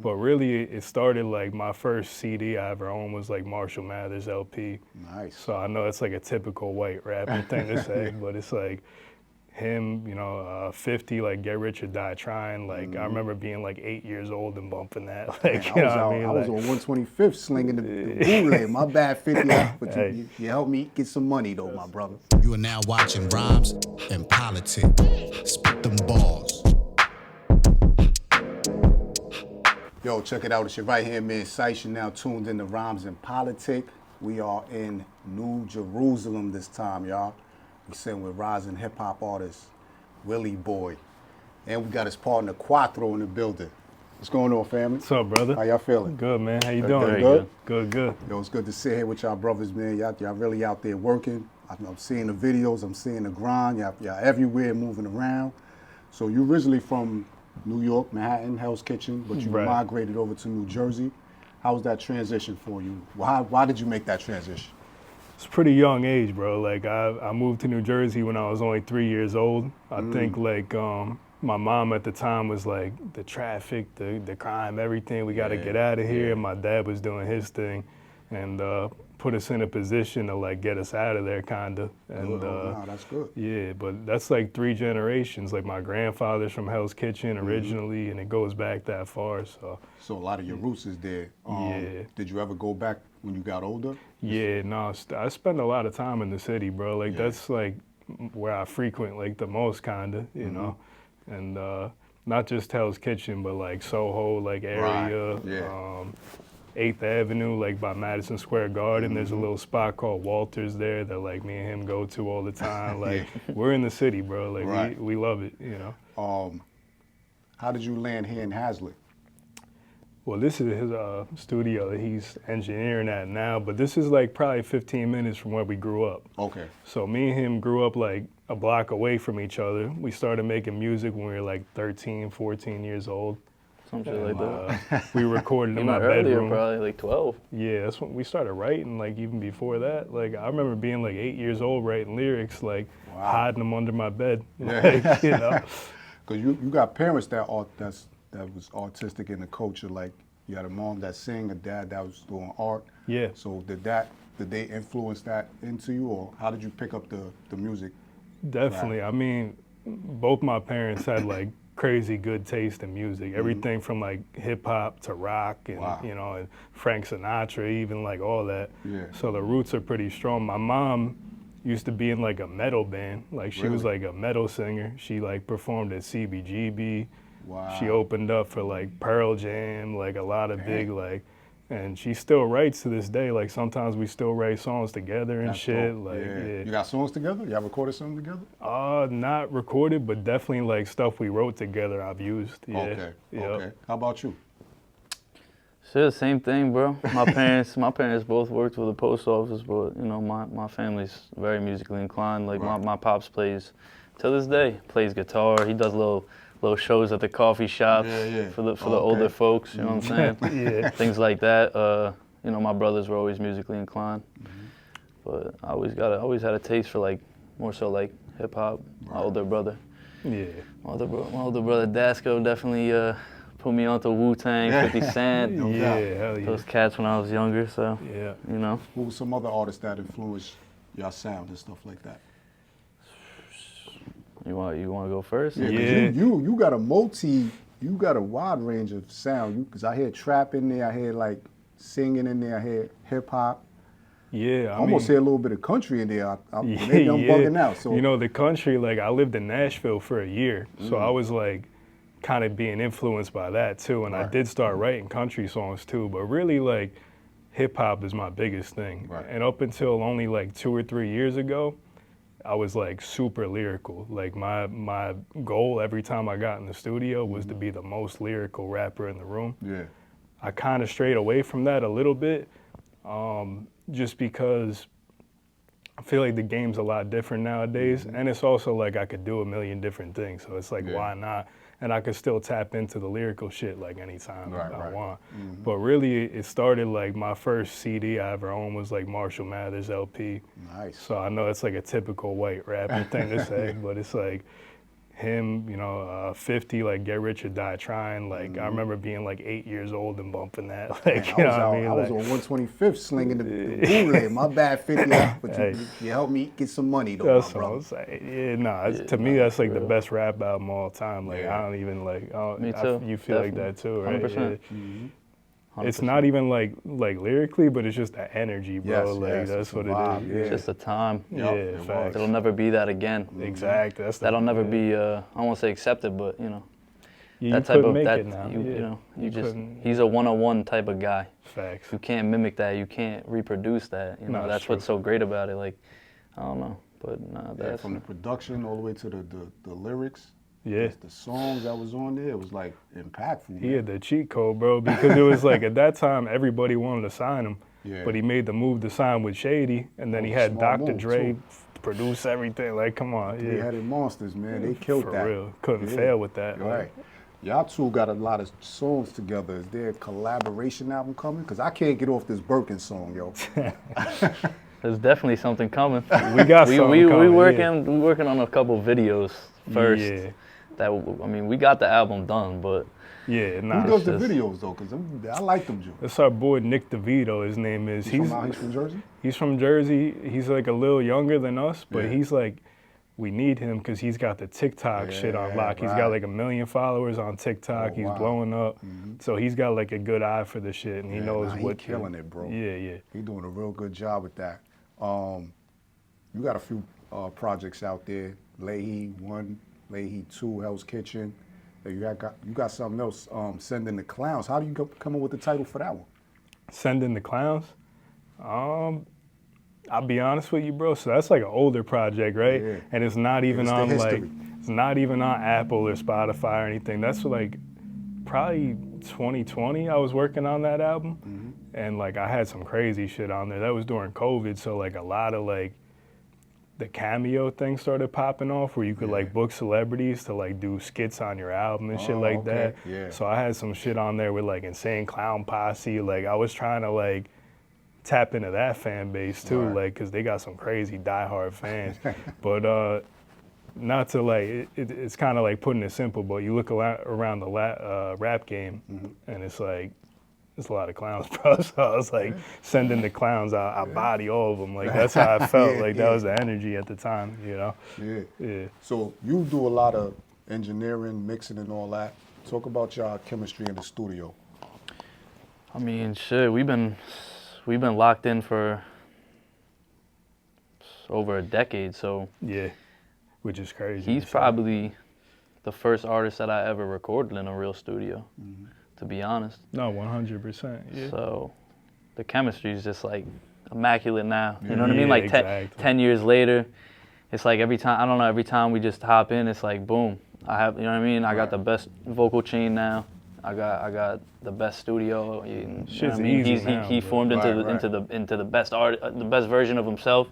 But really, it started like my first CD I ever owned was like Marshall Mathers LP. Nice. So I know it's like a typical white rapping thing to say, but it's like him, 50, like Get Rich or Die Trying. Like I remember being like 8 years old and bumping that. Like, Man, I was on 125th slinging the bootleg. My bad, 50. But you helped me get some money though, my brother. You are now watching Rhymes and Politic. Spit them balls. Yo, check it out. It's your right-hand man, Cise. You're now tuned in to Rhymes and Politic. We are in New Jerusalem this time, y'all. We sitting with rising hip-hop artist, Willieboy. And we got his partner, Quattro, in the building. What's going on, family? What's up, brother? How y'all feeling? Good, man. How you doing? Good? Good. Yo, it's good to sit here with y'all brothers, man. Y'all really out there working. I'm seeing the videos. I'm seeing the grind. Y'all everywhere moving around. So you originally from New York, Manhattan, Hell's Kitchen, but you migrated over to New Jersey. How was that transition for you? Why did you make that transition? It's a pretty young age, bro. Like I moved to New Jersey when I was only 3 years old. I think like my mom at the time was like the traffic, the crime, everything. We got to get out of here. And my dad was doing his thing, and put us in a position to like get us out of there, kinda. And wow, that's good. Yeah, but that's like 3 generations. Like my grandfather's from Hell's Kitchen originally, and it goes back that far. So a lot of your roots is there. Did you ever go back when you got older? Yeah, no, I spend a lot of time in the city, bro. Like that's like where I frequent like the most, kinda, you know, and not just Hell's Kitchen, but like Soho, like area, 8th Avenue, like by Madison Square Garden. There's a little spot called Walter's there that like me and him go to all the time. Like we're in the city, bro. Like we love it, you know. How did you land here in Hazlitt? Well, this is his studio that he's engineering at now, but this is like probably 15 minutes from where we grew up. Okay. So me and him grew up like a block away from each other. We started making music when we were like 13, 14 years old. Some shit like that. We recorded in my earlier, bedroom. Probably like 12. Yeah, that's when we started writing, like even before that. Like I remember being like 8 years old writing lyrics, like hiding them under my bed, like, you know. Because you got parents that was artistic in the culture, like you had a mom that sang, a dad that was doing art. Yeah. So did they influence that into you, or how did you pick up the music? Definitely. I mean, both my parents had like crazy good taste in music. Everything from like hip hop to rock and you know, and Frank Sinatra, even like all that. Yeah. So the roots are pretty strong. My mom used to be in like a metal band. Like she was like a metal singer. She like performed at CBGB. Wow. She opened up for like Pearl Jam, like a lot of big like, and she still writes to this day. Like sometimes we still write songs together and shit. Dope. Like You got songs together? Y'all recorded something together? Not recorded, but definitely like stuff we wrote together I've used. Yeah. Okay. How about you? Shit, same thing, bro. My parents both worked with the post office, but you know, my family's very musically inclined. Like my pops plays, to this day, plays guitar. He does little shows at the coffee shops for the older folks, you know what I'm saying? Things like that. You know, my brothers were always musically inclined, but I always had a taste for like more so like hip hop. My older brother, my older brother Dasco definitely put me onto Wu-Tang, 50 Cent, hell yeah. Those cats when I was younger. So you know. Who were some other artists that influenced your sound and stuff like that? You want to go first? Yeah. You got a wide range of sound. Because I hear trap in there, I hear like singing in there, I hear hip hop. Yeah, I almost hear a little bit of country in there. Maybe I'm bugging out. So you know, the country, like I lived in Nashville for a year, so I was like kind of being influenced by that too, and I did start writing country songs too. But really, like hip hop is my biggest thing. And up until only like 2 or 3 years ago, I was like super lyrical. Like my goal every time I got in the studio was to be the most lyrical rapper in the room. Yeah. I kind of strayed away from that a little bit, just because I feel like the game's a lot different nowadays, and it's also like I could do a million different things. So it's like, why not? And I could still tap into the lyrical shit like anytime I want. But really, it started like my first CD I ever owned was like Marshall Mathers LP. Nice. So I know it's like a typical white rapping thing to say, but it's like him, 50, like Get Rich or Die Trying. Like I remember being like 8 years old and bumping that. Like Man, I was on 125th slinging the bootleg. My bad, 50, but you helped me get some money though, that's my what I brother. was like. Yeah, to me that's like the best rap album of all time. Like I don't even like. Me too. You feel like that too, right? 100%. Yeah. It's not even like lyrically, but it's just the energy, bro. Yes, that's what it is. It's just the time. Yeah, facts. It'll never be that again. Exactly. That'll never be. I don't want to say accepted, but Yeah, that type of make that. it now. He's a one-on-one type of guy. Facts. You can't mimic that. You can't reproduce that. No, That's true. what's so great about it. Like, I don't know, but that's From the production all the way to the lyrics. Yeah. The songs that was on there, it was like impactful. He man. had the cheat code, bro, because it was like at that time everybody wanted to sign him, Yeah. but he made the move to sign with Shady, and then he had smart Dr. move, Dre too. produce everything. Like, come on, They yeah, had it monsters, man. They killed for that. real. Couldn't fail with that. You're right. Y'all two got a lot of songs together. Is there a collaboration album coming? Because I can't get off this Birkin song, yo. There's definitely something coming. We got something coming, we working on a couple videos first. Yeah. We got the album done, but Yeah, Who nah. does the videos, though? Because I like them, Joe. That's our boy Nick DeVito, his name is. He's from Jersey? He's from Jersey. He's like a little younger than us, but Yeah. he's like, we need him because he's got the TikTok shit on lock. He's right. got like 1 million followers on TikTok. Oh, He's wow. blowing up. So he's got like a good eye for the shit, and he knows he what. killing it, bro. Yeah. He doing a real good job with that. You got a few projects out there. Leahy 1, Leahy 2, Hell's Kitchen. You got something else, Sending the Clowns. How do you come up with the title for that one? Sending the Clowns. I'll be honest with you, bro. So that's like an older project, right? Yeah. And it's not even It's the on history. it's not even on Apple or Spotify or anything. That's like probably 2020 I was working on that album. And like I had some crazy shit on there. That was during COVID, so like a lot of like the Cameo thing started popping off where you could like book celebrities to like do skits on your album and shit like that. Yeah. So I had some shit on there with like Insane Clown Posse. Like I was trying to like tap into that fan base too, Right. like, cause they got some crazy diehard fans. But not to like, it's kind of like putting it simple, but you look around the rap game, and it's like, there's a lot of clowns, bro. So I was like, sending the clowns, I body all of them. Like that's how I felt. Like that was the energy at the time, you know? Yeah. So you do a lot of engineering, mixing, and all that. Talk about y'all chemistry in the studio. I mean, shit, we've been locked in for over a decade, so Yeah, which is crazy. he's probably the first artist that I ever recorded in a real studio, to be honest. No, 100%. Yeah. So the chemistry is just like immaculate now. You know what I mean? Yeah, Like exactly. 10 years later, it's like every time we just hop in, it's like boom. I have, you know what I mean? I got the best vocal chain now. I got the best studio. You know Shit's what I mean? easy now, he bro. formed Right. into the best art, the best version of himself.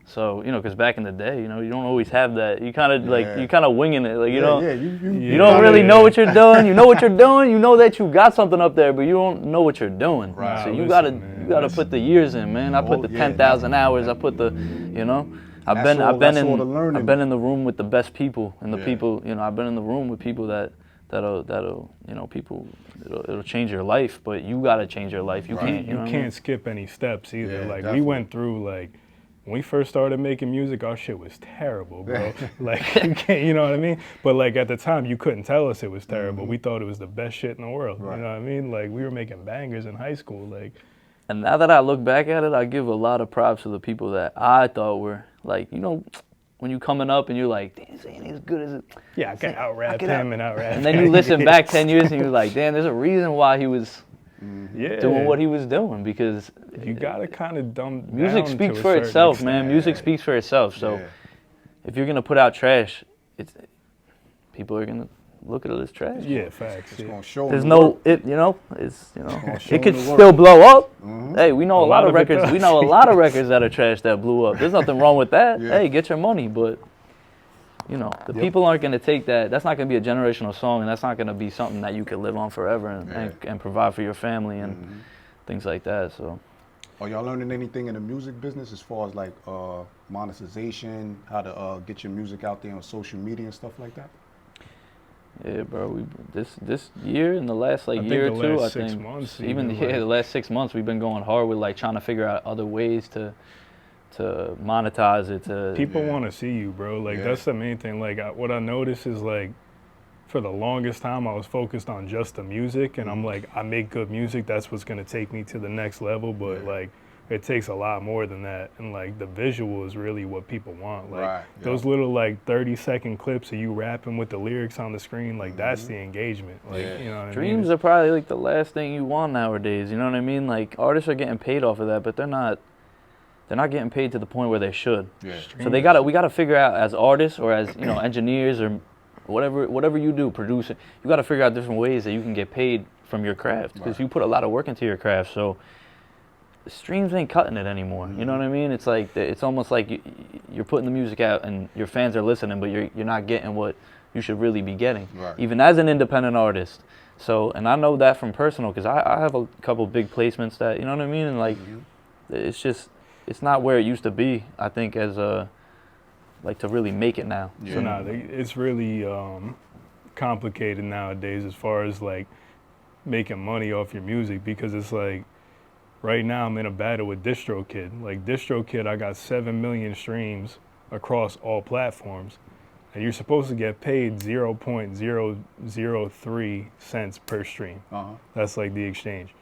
So because back in the day, you don't always have that. You kind of you kind of winging it, like you don't. Yeah, You don't really know what you're doing. You know what you're doing. You know that you got something up there, but you don't know what you're doing. Right. So you Listen, gotta put the years in, man. I put the 10,000 hours. I put the, I've been all the learning. I've been in the room with the best people, and the people, I've been in the room with people that'll it'll change your life. But you gotta change your life. You can't. You can't skip any steps either. Yeah, like definitely. we went through like when we first started making music, our shit was terrible, bro. Like you can't, you know what I mean? But like at the time, you couldn't tell us it was terrible. We thought it was the best shit in the world. Right. You know what I mean? Like we were making bangers in high school. Like And now that I look back at it, I give a lot of props to the people that I thought were like, when you coming up and you're like, damn, this ain't as good as it. yeah, I can out rap him and out rap. And then you listen back 10 years and you're like, damn, there's a reason why he was doing what he was doing, because You gotta kind of dumb music down speaks to a for certain itself, extent. man. Music speaks for itself. So Yeah. if you're gonna put out trash, people are gonna look at it as trash. Yeah, facts. It's Yeah. gonna show There's them no, work. it show it could the work. still blow up. Hey, we know a lot lot of of it records. does. We know a lot of records that are trash that blew up. There's nothing wrong with that. Yeah. Hey, get your money, but the people aren't gonna take that. That's not gonna be a generational song, and that's not gonna be something that you could live on forever and provide for your family and things like that. So Are y'all learning anything in the music business as far as like monetization, how to get your music out there on social media and stuff like that? Yeah, bro. This year, in the last like I year think or the two, last I 6 think months even even, like- the last 6 months, we've been going hard with like trying to figure out other ways to monetize it. To People want to see you, bro. Like, that's the main thing. Like, what I noticed is, like, for the longest time, I was focused on just the music, and I'm like, I make good music. That's what's going to take me to the next level. But, like, it takes a lot more than that. And, like, the visual is really what people want. Like, those little, like, 30-second clips of you rapping with the lyrics on the screen, like, that's the engagement. Like, you know what I mean? Streams are probably like the last thing you want nowadays. You know what I mean? Like, artists are getting paid off of that, but they're not getting paid to the point where they should. So we gotta figure out, as artists or as, you know, engineers or whatever you do, producing, you gotta figure out different ways that you can get paid from your craft, because you put a lot of work into your craft. So the streams ain't cutting it anymore. You know what I mean? It's like, it's almost like you're putting the music out and your fans are listening, but you're not getting what you should really be getting, even as an independent artist. So, and I know that from personal, because I have a couple big placements that, you know what I mean? And like, it's just, it's not where it used to be, I think, as like to really make it now. So now it's really complicated nowadays as far as like making money off your music, because it's like right now I'm in a battle with DistroKid. Like DistroKid, I got 7 million streams across all platforms, and you're supposed to get paid 0.003 cents per stream. That's like the exchange.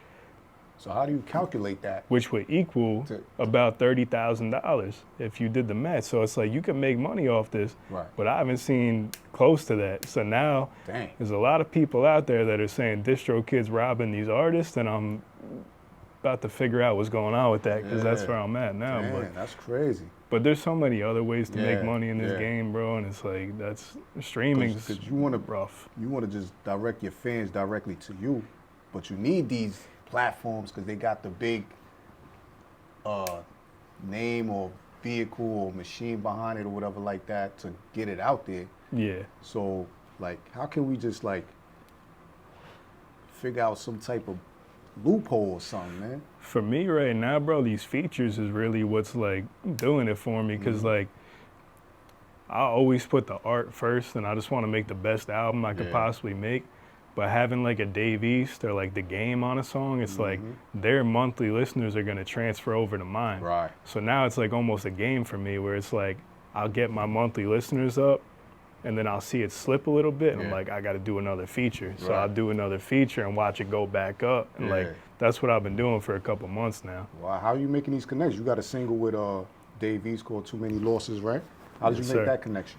So how do you calculate that? Which would equal about $30,000 if you did the math. So it's like you can make money off this, but I haven't seen close to that. So now there's a lot of people out there that are saying DistroKid's robbing these artists, and I'm about to figure out what's going on with that, because that's where I'm at now. But that's crazy. But there's so many other ways to make money in this game, bro, and it's like that's streaming's rough. You want to just direct your fans directly to you, but you need these platforms because they got the big name or vehicle or machine behind it or whatever like that to get it out there. Yeah. So, like, how can we just, like, figure out some type of loophole or something, man? For me right now, bro, these features is really what's, like, doing it for me, because, like, I always put the art first, and I just want to make the best album I could possibly make. But having like a Dave East or like The Game on a song, it's like their monthly listeners are going to transfer over to mine. So now it's like almost a game for me, where it's like I'll get my monthly listeners up, and then I'll see it slip a little bit, and I'm like, I got to do another feature. So I'll do another feature and watch it go back up. And like, that's what I've been doing for a couple months now. Wow, how are you making these connections? You got a single with Dave East called Too Many Losses, right? How did you make that connection?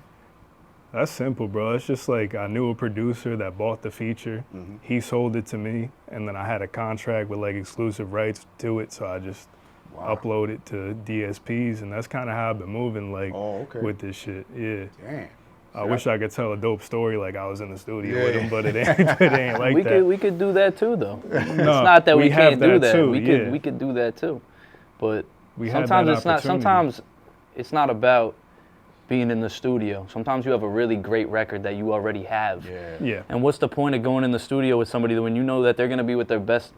That's simple, bro. It's just like I knew a producer that bought the feature. He sold it to me, and then I had a contract with like exclusive rights to it, so I just upload it to DSPs, and that's kind of how I've been moving, like, with this shit. Yeah. Damn. I wish I could tell a dope story like I was in the studio with him, but it ain't like that. We could do that too, though. No, it's not that we can't do that. Too, we could do that too, but sometimes it's not. Sometimes it's not about being in the studio. Sometimes you have a really great record that you already have. Yeah. And what's the point of going in the studio with somebody when you know that they're going to be with the best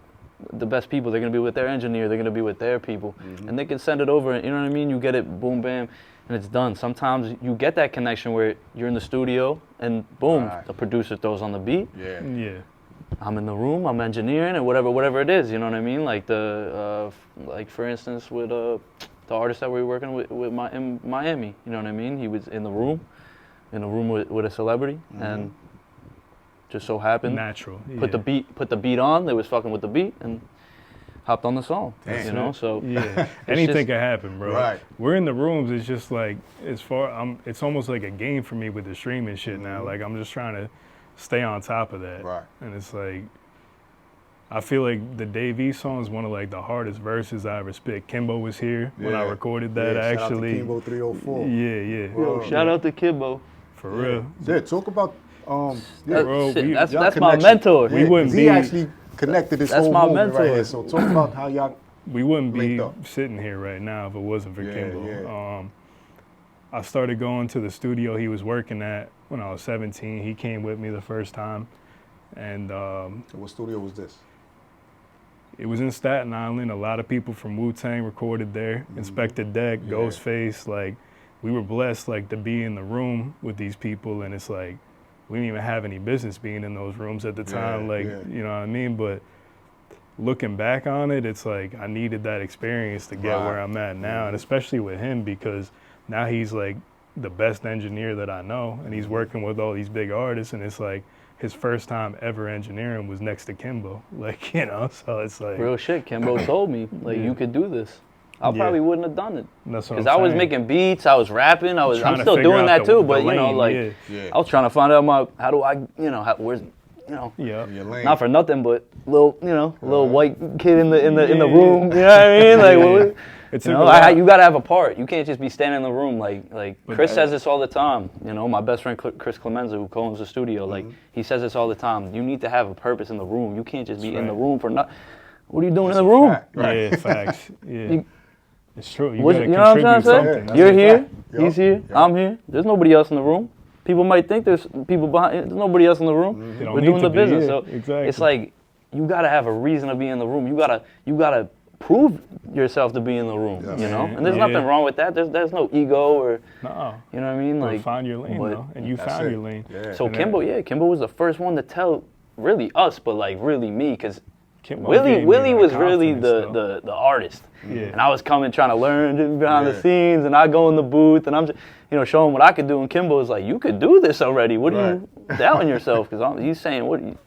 people, they're going to be with their engineer, they're going to be with their people, and they can send it over, you know what I mean? You get it, boom, bam, and it's done. Sometimes you get that connection where you're in the studio and boom, the producer throws on the beat. Yeah. I'm in the room, I'm engineering, and whatever it is, you know what I mean? Like like for instance with the artist that we were working with in Miami, you know what I mean? He was in a room with a celebrity, and just so happened put the beat on. They was fucking with the beat and hopped on the song. You know, so anything can happen, bro. We're in the rooms. It's just like it's almost like a game for me with the streaming shit now. Like I'm just trying to stay on top of that, and it's like, I feel like the Dave East song is one of like the hardest verses I ever spit. Kimbo was here when I recorded that, actually. Shout out to Kimbo 304. Yeah. Shout out to Kimbo. For real. Yeah, talk about bro, that's my mentor. We wouldn't be. He actually connected this whole movement right here. So talk about how y'all. We wouldn't be sitting here right now if it wasn't for Kimbo. I started going to the studio he was working at when I was 17. He came with me the first time, and what studio was this? it was in Staten Island. A lot of people from Wu-Tang recorded there. Inspector Deck, Ghostface, like, we were blessed, like, to be in the room with these people, and it's like, we didn't even have any business being in those rooms at the time, you know what I mean? But looking back on it, it's like, I needed that experience to get where I'm at now, and especially with him, because now he's, like, the best engineer that I know, and he's working with all these big artists, and it's like, his first time ever engineering was next to Kimbo, like, you know, so it's like. Real shit, Kimbo told me, like, you could do this. I probably wouldn't have done it. That's what Because I was making beats, I was rapping, I'm still doing that too, but, you know, like, I was trying to find out how do I, you know, where's, you know, not for nothing, but little, you know, little white kid in the room, you know what I mean? Like, you know, you gotta have a part. You can't just be standing in the room like Chris says this all the time. You know, my best friend Chris Clemenza, who owns the studio, like he says this all the time. You need to have a purpose in the room. You can't just be in the room for nothing. What are you doing in the room? Yeah, facts. Yeah, it's true. You know what I'm trying to say? Yeah, you're here. He's here. I'm here. There's nobody else in the room. People might think there's people behind. There's nobody else in the room. We're doing the business. So it's like you gotta have a reason to be in the room. You gotta prove yourself to be in the room, you know? And there's nothing wrong with that. There's no ego or, you know what I mean? Like, find your lane, though, and you found your lane. Yeah. So Kimbo was the first one to tell really us, but like really me, because Willie was really the artist. Yeah. And I was coming trying to learn behind the scenes, and I go in the booth, and I'm just, you know, showing what I could do, and Kimbo was like, you could do this already. What are you doubting yourself? Because he's saying, what, you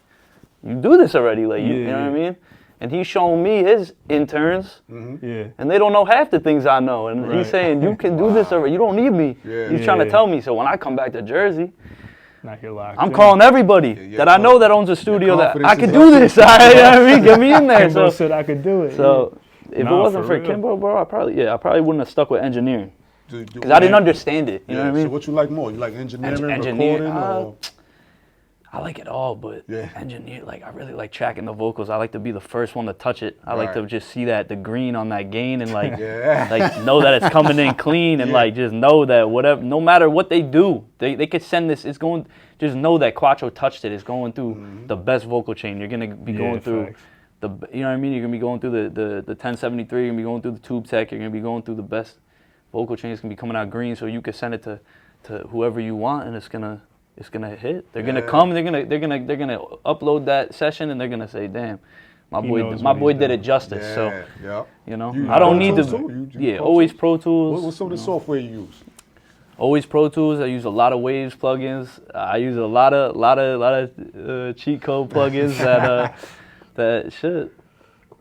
do this already, like, you know what I mean? And he's showing me his interns, and they don't know half the things I know. And he's saying, you can do this already. You don't need me. He's trying to tell me. So when I come back to Jersey, I'm calling everybody that I know that owns a studio that I could do this. You know what I mean? Get me in there. Kimbo said I could do it. So if it wasn't for Kimbo, bro, I probably wouldn't have stuck with engineering. Because I didn't understand it. You know what I mean? So what you like more? You like engineering, engineering, recording, or? I like it all, but engineer, like I really like tracking the vocals. I like to be the first one to touch it. I like to just see the green on that gain and like know that it's coming in clean and like just know that whatever, no matter what they do, they could send this. It's going. Just know that Quattro touched it. It's going through the best vocal chain. You're gonna be going through you know what I mean. You're gonna be going through the 1073. You're gonna be going through the tube tech. You're gonna be going through the best vocal chain. It's gonna be coming out green, so you can send it to whoever you want, and it's gonna hit. They're gonna come. They're gonna upload that session, and they're gonna say, "Damn, my boy did it justice." So, you know, I don't need to. Always Pro Tools. What's some of the software you use? Always Pro Tools. I use a lot of Waves plugins. I use a lot of cheat code plugins that shit.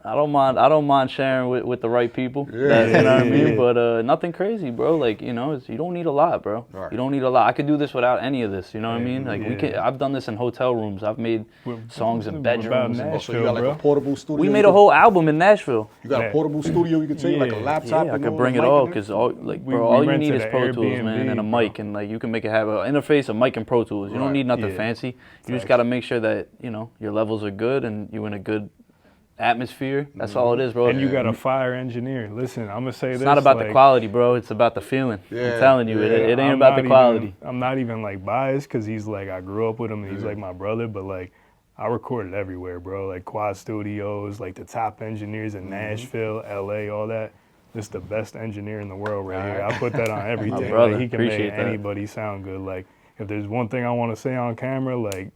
I don't mind sharing with the right people. You know what I mean? But nothing crazy, bro. Like, you know, you don't need a lot, bro. You don't need a lot. I could do this without any of this. You know what I mean? Like I've done this in hotel rooms. I've made songs in bedrooms. So you got like a portable studio. We made a whole album in Nashville. You got a portable studio you can take, like a laptop. Yeah, I could bring it all because all you need is Pro Tools, man, and a mic, and like you can make it have an interface, a mic, and Pro Tools. You don't need nothing fancy. You just got to make sure that your levels are good and you're in a good atmosphere. That's all it is, bro. And you got a fire engineer. Listen, I'm gonna say this. It's not about the quality, bro. It's about the feeling. I'm telling you, it ain't about the quality. I'm not even like biased because he's like, I grew up with him and he's like my brother, but like I recorded everywhere, bro. Like Quad Studios, like the top engineers in Nashville, LA, all that. This the best engineer in the world right here. I put that on everything. brother, like, he can appreciate make that. anybody sound good. Like if there's one thing I want to say on camera, like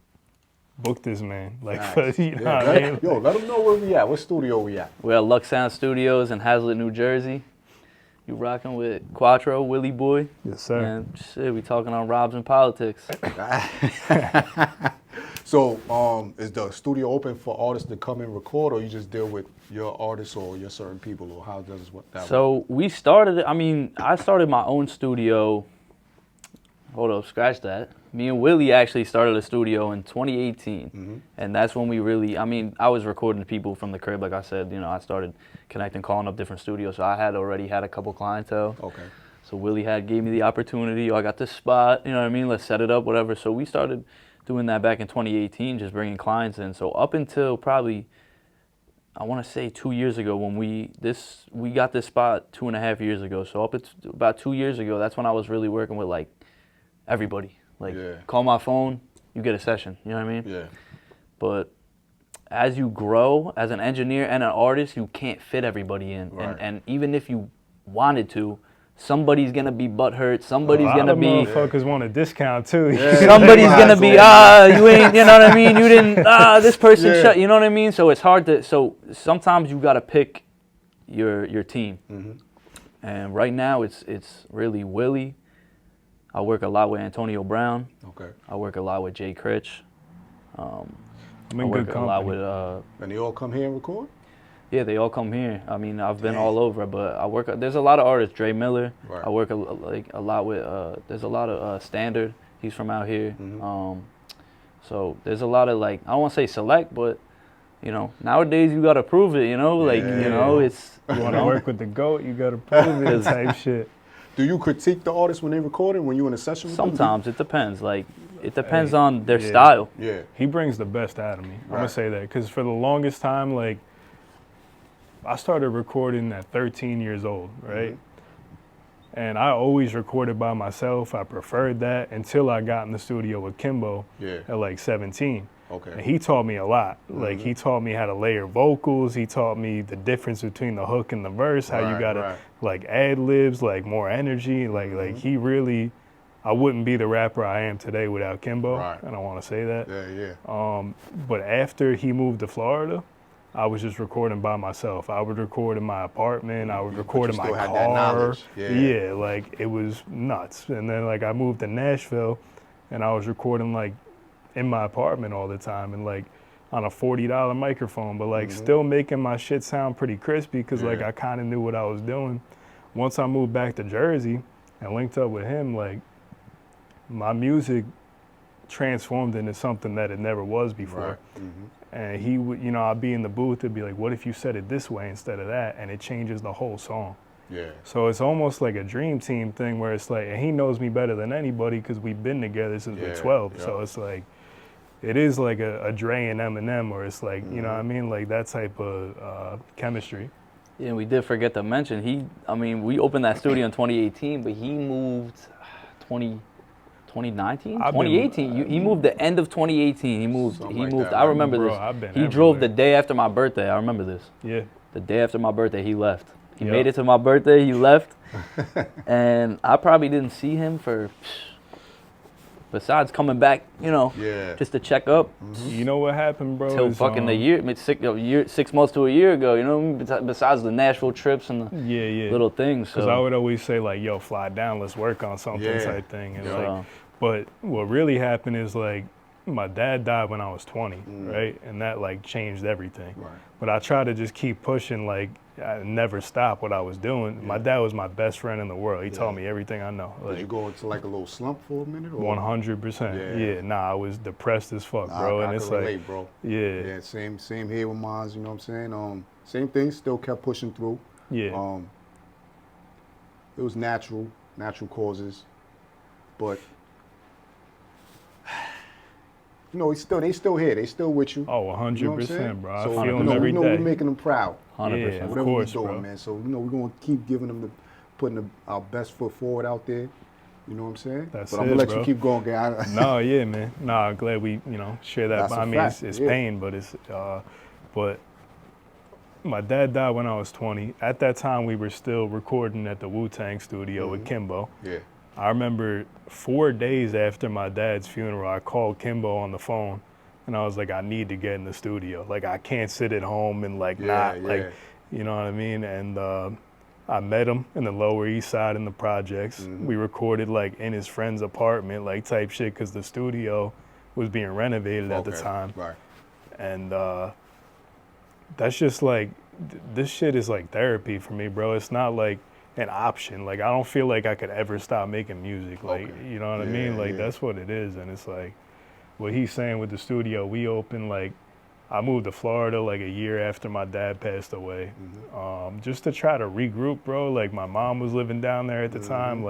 book this man. Like you know what I mean? Yo, let them know where we at. What studio we at? We're at Lux Sound Studios in Hazlet, New Jersey. You rocking with Quattro, Willieboy. Yes, sir. And shit, we talking on Robs and politics. So, is the studio open for artists to come and record, or you just deal with your artists or your certain people, or how does that work? So we started, I started my own studio. Hold up, scratch that. Me and Willie actually started a studio in 2018. And that's when we really, I was recording people from the crib, like I said, I started connecting, calling up different studios. So I had already had a couple clientele. Okay. So Willie gave me the opportunity, I got this spot, let's set it up, whatever. So we started doing that back in 2018, just bringing clients in. So up until probably, I want to say 2 years ago when we got this spot 2.5 years ago. So up until about 2 years ago, that's when I was really working with like everybody. Like call my phone, you get a session, you know what I mean? Yeah. But as you grow as an engineer and an artist, you can't fit everybody in. Right. And even if you wanted to, somebody's gonna be butthurt. Somebody's A lot gonna of be. motherfuckers want a discount too. Somebody's gonna be, you ain't, you know what I mean? You didn't, this person shut, you know what I mean? So it's hard to, so sometimes you gotta pick your team. And right now it's really Willie. I work a lot with Antonio Brown. Okay. I work a lot with Jay Critch. I'm I in work good a lot company. with, And they all come here and record? yeah, they all come here. I mean, I've been all over, but I work, there's a lot of artists, Dre Miller. Right. I work a lot with, there's a lot of Standard. He's from out here. So there's a lot of I don't want to say select, but nowadays you gotta prove it. It's You want to work with the GOAT, you got to prove it type shit. Do you critique the artist when they recording, when you in a session with them? sometimes it depends. It depends on their style. Yeah. He brings the best out of me. I'm going Right. to say that. Because for the longest time, I started recording at 13 years old, right? And I always recorded by myself. I preferred that until I got in the studio with Kimbo at 17. Okay. And he taught me a lot. He taught me how to layer vocals. He taught me the difference between the hook and the verse, how you gotta ad libs, more energy. He really, I wouldn't be the rapper I am today without Kimbo. Right. I don't want to say that. Yeah. But after he moved to Florida, I was just recording by myself. I would record in my apartment. I would record in my still had car. that knowledge. Yeah. It was nuts. And then I moved to Nashville, and I was recording in my apartment all the time, and on a $40 microphone, but still making my shit sound pretty crispy because I kind of knew what I was doing. Once I moved back to Jersey and linked up with him, my music transformed into something that it never was before. And he would, I'd be in the booth, it'd be like, what if you said it this way instead of that? And it changes the whole song. Yeah. So it's almost like a dream team thing where it's and he knows me better than anybody because we've been together since we're 12. Yeah. So it's it is like a Dre and Eminem, or it's you know what I mean? That type of chemistry. Yeah, we did forget to mention, we opened that studio in 2018, but he moved 2019? 2018. He moved the end of 2018. He moved. that, I remember bro, this. I've been He drove everywhere. the day after my birthday. I remember this. Yeah. The day after my birthday, he left. He Yep. made it to my birthday. He left, and I probably didn't see him for. Besides coming back, just to check up. You know what happened, bro? Till fucking a year, 6 months to a year ago. Besides the Nashville trips and the little things. Because I would always say yo, fly down, let's work on something type thing. And but what really happened is my dad died when I was 20, right? And that changed everything. Right. But I tried to just keep pushing, I never stop what I was doing. My dad was my best friend in the world. He taught me everything I know. Did you go into a little slump for a minute? Or? 100%. Yeah. Nah, I was depressed as fuck, bro. I And it's can relate, bro. Yeah. Same here with mine. You know what I'm saying? Same thing. Still kept pushing through. Yeah. It was natural causes, but they still here. They still with you. Oh, 100%, You know what I'm saying? bro. I So, feel them every day. we're making them proud. 100%. Yeah, of Whatever course, we're doing, bro. man. So we're gonna keep giving them putting our best foot forward out there. You know what I'm saying? That's but I'm gonna it, let bro. you keep going, guy. No, yeah, man. No, I'm glad we, share that. That's a I mean, fact, it's yeah. pain, but but my dad died when I was 20. At that time, we were still recording at the Wu-Tang studio with Kimbo. Yeah. I remember 4 days after my dad's funeral, I called Kimbo on the phone, and I was like, I need to get in the studio. I can't sit at home and you know what I mean? And I met him in the Lower East Side in the projects. We recorded in his friend's apartment, type shit, because the studio was being renovated at the time. Right. And that's just this shit is therapy for me, bro. It's not an option. I don't feel like I could ever stop making music. You know what I mean? Yeah. That's what it is. And it's what he's saying with the studio, we opened I moved to Florida a year after my dad passed away, just to try to regroup, bro. My mom was living down there at the time,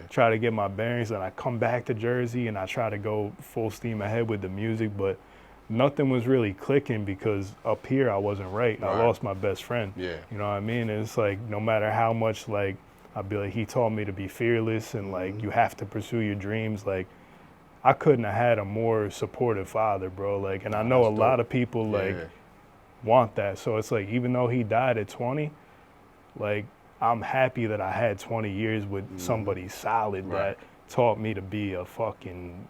try to get my bearings. And I come back to Jersey and I try to go full steam ahead with the music, but nothing was really clicking because up here I wasn't right. I lost my best friend. Yeah. You know what I mean? And it's no matter how much I'd be he taught me to be fearless and you have to pursue your dreams. I couldn't have had a more supportive father, bro. And I know a lot of people want that. So it's like, even though he died at 20, like, I'm happy that I had 20 years with somebody solid that taught me to be a fucking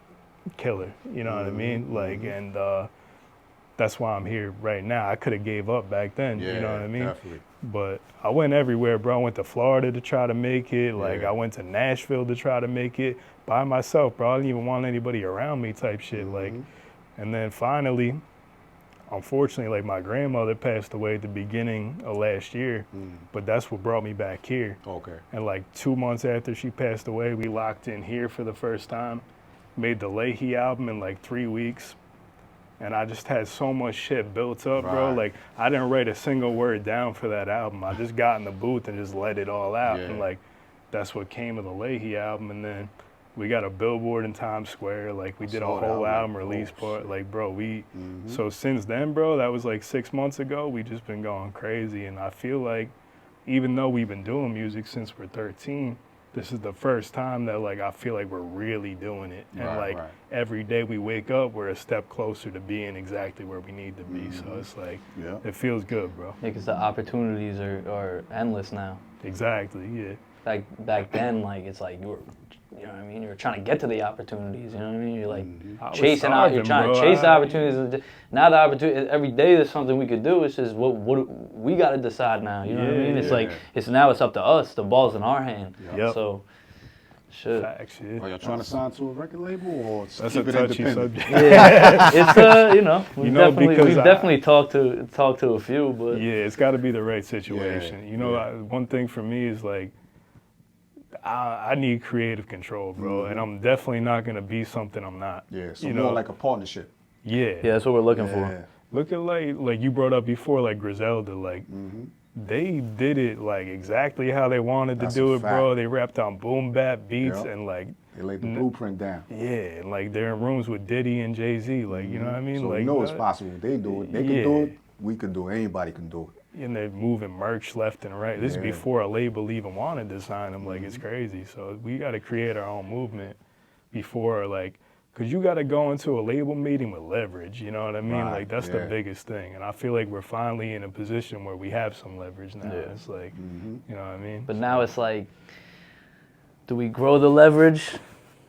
killer. You know what I mean? Like, and that's why I'm here right now. I could have gave up back then. You know what I mean? Definitely. But I went everywhere, bro. I went to Florida to try to make it. Like, I went to Nashville to try to make it by myself, bro. I didn't even want anybody around me type shit. Like, and then finally, unfortunately, like, my grandmother passed away at the beginning of last year, but that's what brought me back here. Okay. And like 2 months after she passed away, we locked in here for the first time, made the Leahy album in like 3 weeks. And I just had so much shit built up, bro. Like, I didn't write a single word down for that album. I just got in the booth and just let it all out. And like, that's what came of the Leahy album. And then we got a billboard in Times Square. Like, we did a whole album release part. Like, bro, so since then, bro, that was like 6 months ago, we just been going crazy. And I feel like, even though we've been doing music since we're 13, this is the first time that, like, I feel like we're really doing it. And every day we wake up, we're a step closer to being exactly where we need to be. So it's like, it feels good, bro. Yeah, because the opportunities are endless now. Exactly, yeah. Back then, like, it's like you know what I mean? You're trying to get to the opportunities, you know what I mean? You're like I was chasing out, you're trying to chase the opportunities. Now the opportunity, every day there's something we could do. It's just what we got to decide now, you know what I mean? It's like, it's up to us. The ball's in our hand. So, shit. Facts, Are y'all trying to sign to a record label or That's keep a it touchy independent? subject. Yeah, it's you know, we've because definitely talked to a few, but yeah, it's got to be the right situation. You know, one thing for me is like, I need creative control, bro, and I'm definitely not gonna be something I'm not. Yeah, so you more know? like a partnership. Yeah, that's what we're looking for. Look at like you brought up before, like Griselda, like they did it like exactly how they wanted That's to do a it, bro. fact. They rapped on boom bap beats and like They laid the blueprint down. yeah, and like they're in rooms with Diddy and Jay-Z, like you know what I mean? So like we know it's possible. They do it. They can do it. We can do it. Anybody can do it. And they're moving merch left and right. This is before a label even wanted to sign them. Like, it's crazy. So we got to create our own movement before, like, because you got to go into a label meeting with leverage. You know what I mean? Like, that's the biggest thing. And I feel like we're finally in a position where we have some leverage now. It's like, you know what I mean? But now it's like, do we grow the leverage?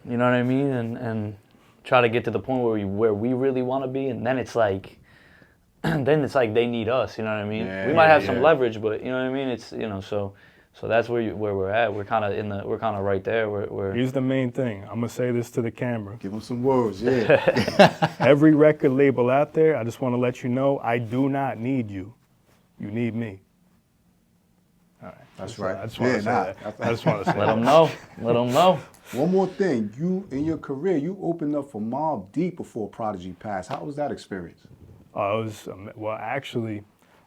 You know what I mean? And try to get to the point where we really want to be. And then it's like, then it's like they need us, you know what I mean? We might have some leverage, but you know what I mean? It's, you know, so that's where we're at. We're kind of right there. Here's the main thing. I'm gonna say this to the camera. Give them some words, Every record label out there, I just want to let you know, I do not need you. You need me. All right. That's right. I just want to say that. I just want to say Let them know. Let them know. One more thing. You, in your career, you opened up for Mobb Deep before Prodigy passed. How was that experience? Well, actually,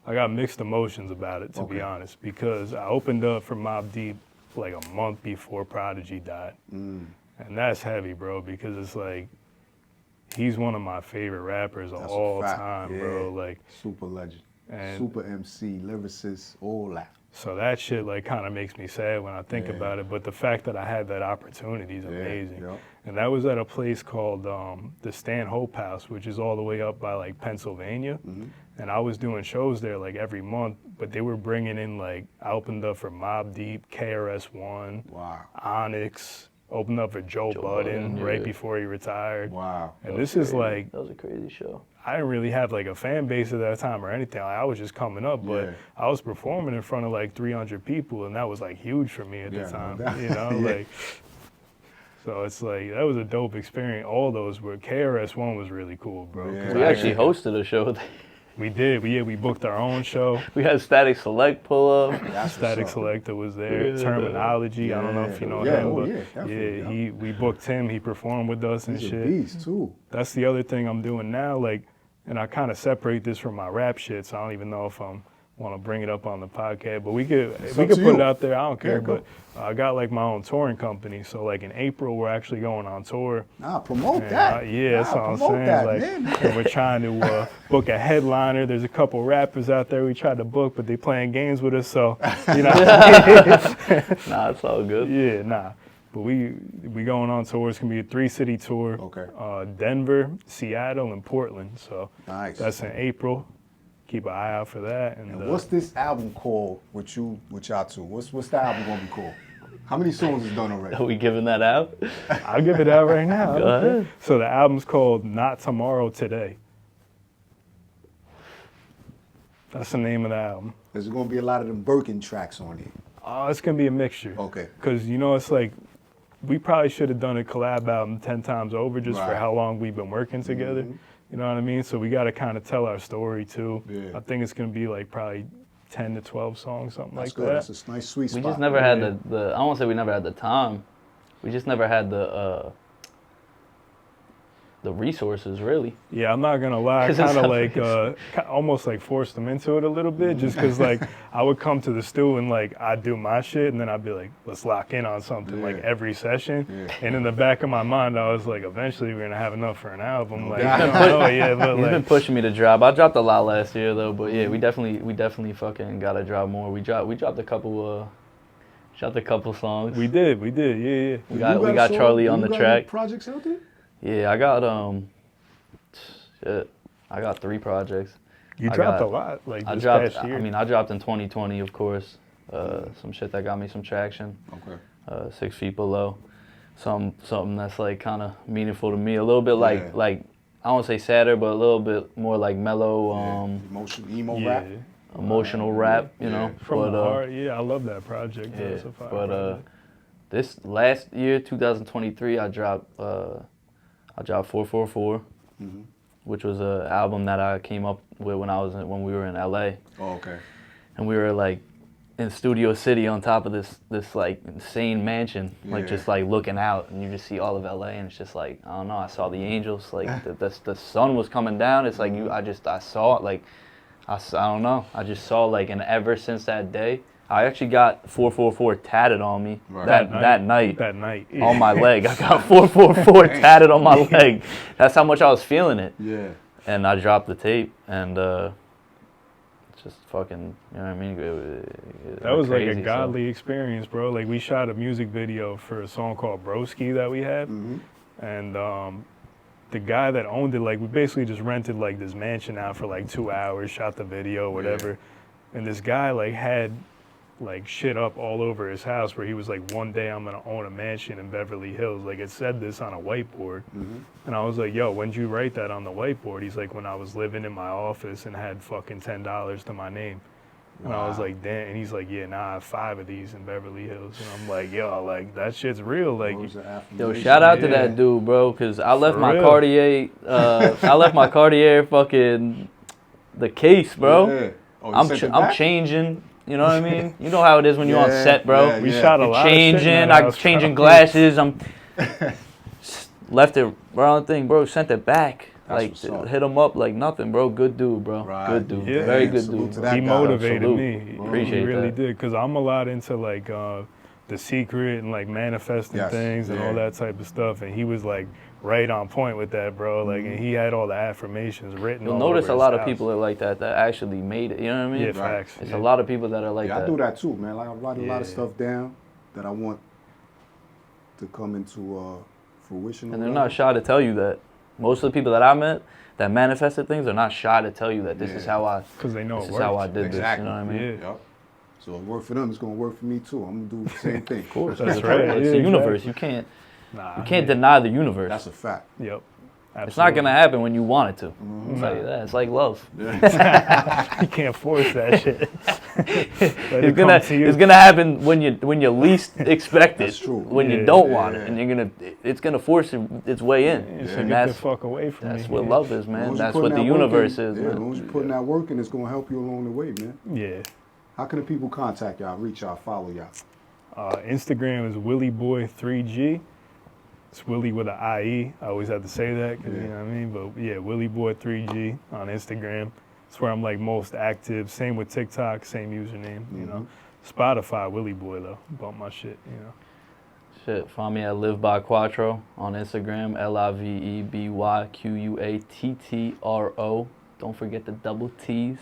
I got mixed emotions about it, to be honest, because I opened up for Mobb Deep like a month before Prodigy died. And that's heavy, bro, because it's like, he's one of my favorite rappers of all time, bro. Like, super legend, and super MC, lyricist, all that. So that shit like kind of makes me sad when I think about it. But the fact that I had that opportunity is amazing. And that was at a place called the Stanhope House, which is all the way up by like Pennsylvania. And I was doing shows there like every month, but they were bringing in like, I opened up for Mobb Deep, KRS-One, Onyx, opened up for Joe Budden right before he retired. And this is like, that was a crazy show. I didn't really have like a fan base at that time or anything. Like, I was just coming up, but I was performing in front of like 300 people, and that was like huge for me at the time. You know, like, so it's like, that was a dope experience. All those were, KRS-One was really cool, bro. We actually hosted a show. We did. We booked our own show. We had Static Select pull up. Static Selector was there. Terminology. I don't know if you know him, but we booked him. He performed with us and He's shit. A beast too. That's the other thing I'm doing now. Like, and I kind of separate this from my rap shit, so I don't even know if I want to bring it up on the podcast. But we could put it out there. I don't care. But I got like my own touring company. So like in April, we're actually going on tour. Promote that. That's what I'm saying. And we're trying to book a headliner. There's a couple rappers out there we tried to book, but they playing games with us. So, you know. Nah, it's all good. But we going on tour. It's gonna be a 3-city tour. Denver, Seattle, and Portland. So that's in April. keep an eye out for that. And what's this album called with y'all two? What's the album gonna be called? How many songs is done already? Are we giving that out? I'll give it out right now. Go ahead. So the album's called Not Tomorrow, Today. That's the name of the album. There's gonna be a lot of them Birkin tracks on it. Oh, it's gonna be a mixture. Okay. Because it's like, we probably should have done a collab album 10 times over just for Right. how long we've been working together. You know what I mean? So we got to kind of tell our story too. Yeah. I think it's gonna be like probably 10 to 12 songs, something That's like good. that. That's a nice sweet We spot. just never had the I won't say we never had the time. We just never had the resources, really. Yeah, I'm not gonna lie. I 'Cause it's kind of not like almost like forced them into it a little bit, just because like I would come to the stew and like I'd do my shit, and then I'd be like, let's lock in on something like every session. Yeah. And in the back of my mind, I was like, eventually we're gonna have enough for an album. Like, Yeah. I don't know, yeah, but He's been like, pushing me to drop. I dropped a lot last year though, but yeah, we definitely fucking gotta drop more. We dropped a couple songs. we did, yeah. We got Charlie on the track. Projects out there? Yeah, I got I got 3 projects. You I dropped got- a lot, like I this dropped. past year. I mean, I dropped in 2020, of course. Some shit that got me some traction. Okay. 6 Feet Below. Something that's like kind of meaningful to me. A little bit Yeah. like I won't say sadder, but a little bit more like mellow, Emo yeah. rap. emotional rap. You know. From But, the heart, yeah, I love that project. Yeah, That's a fire but project. this last year, 2023, I dropped 444, which was an album that I came up with when we were in LA, Oh, okay. and we were like in Studio City on top of this like insane mansion, like Yeah. just like looking out, and you just see all of LA, and it's just like, I don't know, I saw the angels, like the sun was coming down. It's like I saw it, like I don't know, I just saw like, and ever since that day, I actually got 444 tatted on me Right. that night. That night. On my leg. I got 444 tatted on my leg. That's how much I was feeling it. Yeah. And I dropped the tape, and it's just fucking, you know what I mean? It That was crazy, like a so- godly experience, bro. Like, we shot a music video for a song called Broski that we had. And the guy that owned it, like, we basically just rented like this mansion out for like 2 hours, shot the video, whatever. And this guy like had like shit up all over his house where he was like, one day I'm gonna own a mansion in Beverly Hills. Like, it said this on a whiteboard. And I was like, yo, when'd you write that on the whiteboard? He's like, when I was living in my office and had fucking $10 to my name. And I was like, damn. And he's like, yeah, nah, I have 5 of these in Beverly Hills. And I'm like, yo, like, that shit's real. Like, Yo, shout out to that dude, bro, because I left my Cartier, fucking, the case, bro. Yeah. Oh, you I'm sent it I'm back? changing. You know what I mean? You know how it is when you're on set, bro. yeah, we yeah. shot a You're lot of shit in changing. that I'm house, changing bro. glasses. I'm left it wrong thing, bro. Sent it back. That's Like what's up. hit him up like nothing, bro. Good dude, bro. Right. Good dude. Yeah. Very good Salute dude. to bro. that He guy. motivated Salute. me. Appreciate he really that. did, because I'm a lot into like The Secret and like manifesting Yes, things and yeah. all that type of stuff. And he was like right on point with that, bro. Like, and he had all the affirmations written. You'll all notice over a his lot of house. people are like that actually made it. You know what I mean? Yeah, Right. facts. There's yeah. a lot of people that are like Yeah, I that. do that too, man. Like, I write a lot of Yeah. stuff down that I want to come into fruition. or And they're whatever. not shy to tell you that. Most of the people that I met that manifested things are not shy to tell you that this is Yeah. how I Because they know this it is how I works. did Exactly. this. You know what I mean? Yeah. Yep. So it worked for them. It's gonna work for me too. I'm gonna do the same thing. Of course. That's It's right. It's Yeah, the universe. exactly. You can't deny the universe. That's a fact. Yep. It's not gonna happen when you want it to. Mm-hmm. I'll tell you that. It's like love. You can't force that shit. Let it come to you. It's gonna happen when you least expect it. That's true. When you Yeah. don't want it, Yeah. and it's gonna force its way in. Yeah, so And get the that's fuck away from me. that's what love is, As man. long as you That's putting what the that work universe in, is, yeah, as man. long as you're putting that work in, it's gonna help you along the way, man. Yeah. How can the people contact y'all, reach y'all, follow y'all? Instagram is Willieboy3G. It's Willie with an IE. I always have to say that, 'cause, you know what I mean? But yeah, Willieboy3G on Instagram. It's where I'm like most active. Same with TikTok, same username, you know. Spotify, Willieboy though. Bump my shit, you know. Shit, find me at Willieboy Quattro on Instagram, LIVEBYQUATTRO. Don't forget the double T's.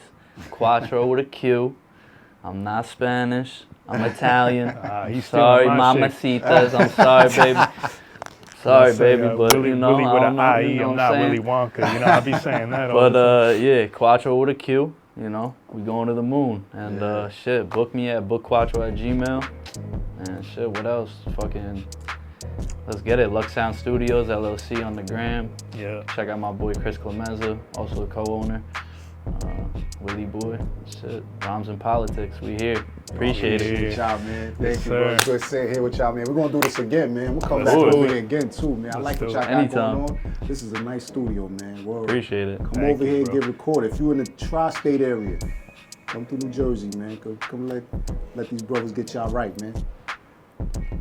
Quattro with a Q. I'm not Spanish. I'm Italian. He's Sorry, stealing my shit. mamacitas. I'm sorry, baby. Sorry, baby, but Willie, you know, Willie I with don't an know, IE. you know I'm what I'm not saying? Willy Wonka. You know, I be saying that all the But time. yeah, Quattro with a Q. you know, we going to the moon. And shit, book me at bookquattro@gmail. And shit, what else? Fucking, let's get it. Lux Sound Studios, LLC on the gram. Yeah. Check out my boy Chris Clemeza, also a co-owner. Willieboy, shit, Rhymes and Politics, we here. Appreciate it. Good job, man. Thank Yes, you, bro. sir. Good sitting here with y'all, man. We're gonna do this again, man. We'll come Let's back do over it. here again too, man. I Let's like what do y'all it. got Anytime. going on. This is a nice studio, man. Word. Appreciate it. Come Thank over you, here and bro. get recorded. If you're in the tri-state area, come through New Jersey, man. Come let these brothers get y'all right, man.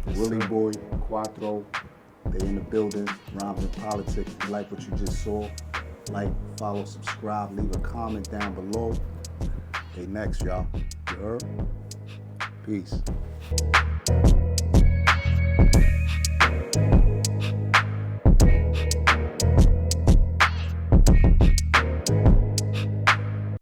Willieboy Quattro, they in the building. Rhymes and Politics. If you like what you just saw, like, follow, subscribe, leave a comment down below. They next, y'all. You heard? Peace.